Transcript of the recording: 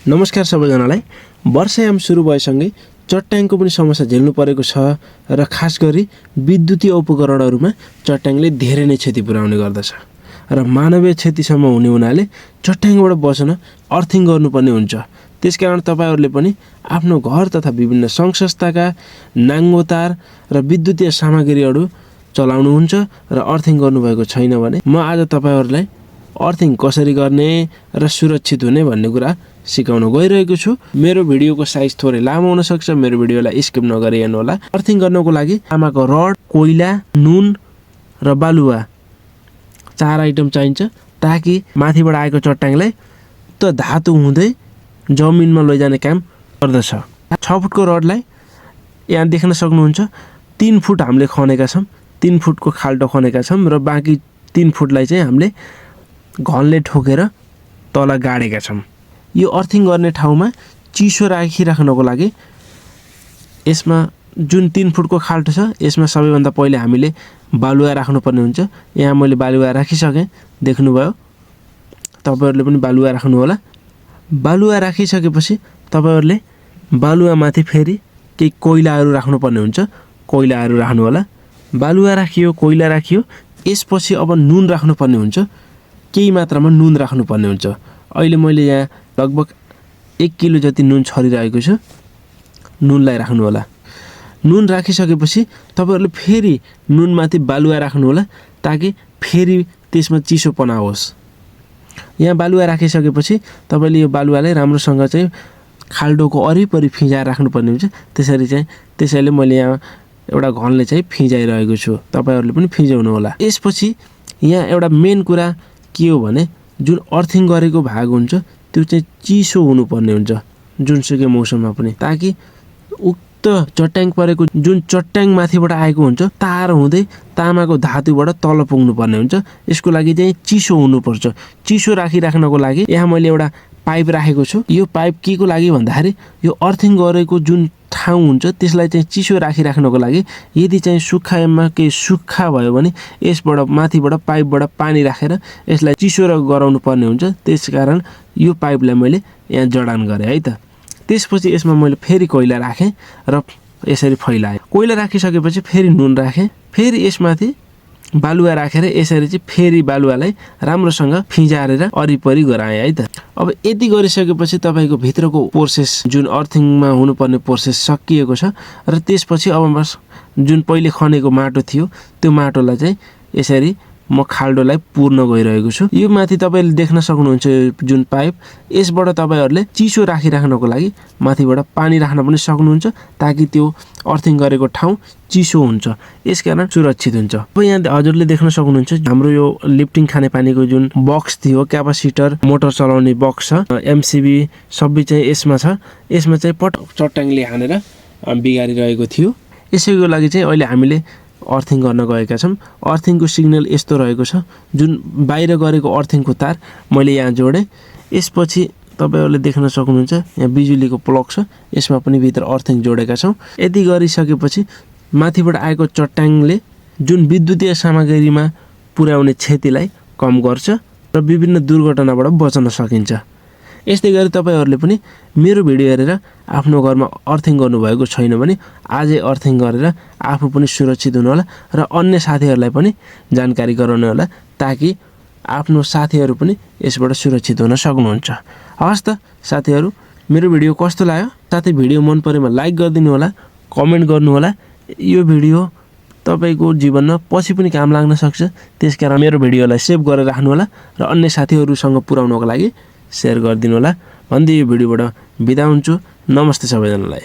नमस्कार सबैजनालाई। वर्षायाम सुरु भएसँगै चट्याङको पनि समस्या झेल्नु परेको छ र खास गरी विद्युतीय उपकरणहरूमा चट्याङले धेरै नै क्षति पुर्याउने गर्दछ र मानवीय क्षतिसम्म हुने हुनाले चट्याङबाट बच्न अर्थिङ गर्नुपर्ने हुन्छ। त्यसकारण तपाईहरूले पनि आफ्नो घर तथा विभिन्न सङ्घ संस्थाका नाङ्गो तार र विद्युतीय सामग्रीहरू चलाउनुहुन्छ र अर्थिङ गर्नुभएको छैन भने म आज तपाईहरूलाई अर्थिङ कसरी गर्ने र सुरक्षित हुने भन्ने कुरा सिकाउन गइरहेको छु। मेरो भिडियोको साइज थोरै लामो हुन सक्छ, मेरो भिडियोलाई स्किप नगरी हेर्नु होला। अर्थिङ गर्नको लागि तामाको रड, कोइला, नुन र बालुवा 4 आइटम चाहिन्छ ताकि माथिबाट आएको चट्याङलाई त धातु हुँदै जमिनमा लैजाने काम गर्दछ। 6 फुटको रडलाई यहाँ देख्न सक्नुहुन्छ 3 फुट हामीले खनेका छौँ, 3 फुटको खाल्टो खनेका छौँ र बाँकी 3 फुटलाई चाहिँ हामीले घनले ठोकेर तल गाडेका छौँ। यो अर्थिङ गर्ने ठाउँमा चिसो राखिराख्नको लागि यसमा जुन 3 फुटको खाल्टो छ यसमा सबैभन्दा पहिले हामीले बालुवा राख्नुपर्ने हुन्छ। यहाँ मैले बालुवा राखिसकेँ, देख्नुभयो। तपाईहरूले पनि बालुवा राख्नु होला। बालुवा राखिसकेपछि तपाईहरूले बालुवामाथि फेरि केही कोइलाहरू राख्नुपर्ने हुन्छ, कोइलाहरू राख्नु होला। बालुवा राखियो, कोइला राखियो, यसपछि अब नुन राख्नुपर्ने हुन्छ, केही मात्रामा नुन राख्नुपर्ने हुन्छ। अहिले मैले यहाँ लगभग 1 किलो जति नुन छरिरहेको छु, नुनलाई राख्नु होला। नुन राखिसकेपछि तपाईहरूले फेरि नुनमाथि बालुवा राख्नु होला ताकि फेरि त्यसमा चिसोपना होस्। यहाँ बालुवा राखिसकेपछि तपाईँले यो बालुवालाई राम्रोसँग चाहिँ खाल्डोको वरिपरि फिँजाएर राख्नुपर्ने हुन्छ। त्यसैले मैले यहाँ एउटा घनले चाहिँ फिँजाइरहेको छु, तपाईँहरूले पनि फिँजाउनु होला। यसपछि यहाँ एउटा मेन कुरा के हो भने जुन अर्थिङ गरेको भाग हुन्छ त्यो चाहिँ चिसो हुनुपर्ने हुन्छ जुनसुकै मौसममा पनि, ताकि उक्त चट्याङ परेको जुन चट्याङ माथिबाट आएको हुन्छ तार हुँदै तामाको धातुबाट तल पुग्नुपर्ने हुन्छ। यसको लागि चाहिँ चिसो हुनुपर्छ। चिसो राखिराख्नको लागि यहाँ मैले एउटा पाइप राखेको छु। यो पाइप के को लागि भन्दाखेरि यो अर्थिङ गरेको जुन ठाउँ हुन्छ त्यसलाई चाहिँ चिसो राखिराख्नको लागि यदि चाहिँ सुक्खामा केही सुक्खा भयो भने यसबाट माथिबाट पाइपबाट पानी राखेर यसलाई चिसो गराउनु पर्ने हुन्छ। त्यसकारण यो पाइपलाई मैले यहाँ जडान गरेँ है त। त्यसपछि यसमा मैले फेरि कोइला राखेँ र यसरी फैलाएँ। कोइला राखिसकेपछि फेरि नुन राखेँ, फेरि यसमाथि बालुवा राखेर यसरी चाहिँ फेरि बालुवालाई राम्रोसँग फिँजारेर वरिपरि गराएँ है त। अब यति गरिसकेपछि तपाईँको भित्रको प्रोसेस जुन अर्थिङमा हुनुपर्ने प्रोसेस सकिएको छ र त्यसपछि अब बस जुन पहिले खनेको माटो थियो त्यो माटोलाई चाहिँ यसरी म खाल्डोलाई पुर्न गइरहेको छु। यो माथि तपाईँले देख्न सक्नुहुन्छ जुन पाइप, यसबाट तपाईँहरूले चिसो राखिराख्नको लागि माथिबाट पानी राख्न पनि सक्नुहुन्छ ताकि त्यो अर्थिङ गरेको ठाउँ चिसो हुन्छ, यसकारण सुरक्षित हुन्छ। अब यहाँ हजुरले देख्न सक्नुहुन्छ हाम्रो यो लिफ्टिङ खानेपानीको जुन बक्स थियो, क्यापासिटर मोटर चलाउने बक्स छ, एमसिबी सबै चाहिँ यसमा छ। यसमा चाहिँ पट चट्याङले हानेर बिगारिरहेको थियो। यसैको लागि चाहिँ अहिले हामीले अर्थिङ गर्न गएका छौँ। अर्थिङको सिग्नल यस्तो रहेको छ, जुन बाहिर गरेको अर्थिङको तार मैले यहाँ जोडेँ। यसपछि तपाईँहरूले देख्न सक्नुहुन्छ यहाँ बिजुलीको प्लग छ, यसमा पनि भित्र अर्थिङ जोडेका छौँ। यति गरिसकेपछि माथिबाट आएको चट्याङले जुन विद्युतीय सामग्रीमा पुर्याउने क्षतिलाई कम गर्छ र विभिन्न दुर्घटनाबाट बच्न सकिन्छ। यस्तै गरी तपाईँहरूले पनि मेरो भिडियो हेरेर आफ्नो घरमा अर्थिङ गर्नुभएको छैन भने आजै अर्थिङ गरेर आफू पनि सुरक्षित हुनु होला र अन्य साथीहरूलाई पनि जानकारी गराउनु होला ताकि आफ्नो साथीहरू पनि यसबाट सुरक्षित हुन सक्नुहुन्छ। हवस् त साथीहरू, मेरो भिडियो कस्तो लाग्यो? साथै भिडियो मन परेमा लाइक गरिदिनु होला, कमेन्ट गर्नु होला। यो भिडियो तपाईँको जीवनमा पछि पनि काम लाग्न सक्छ, त्यसकारण मेरो भिडियोलाई सेभ गरेर राख्नु होला र अन्य साथीहरूसँग पुर्याउनको लागि सेयर गरिदिनु होला भन्दै यो भिडियोबाट बिदा हुन्छु। नमस्ते सबैजनालाई।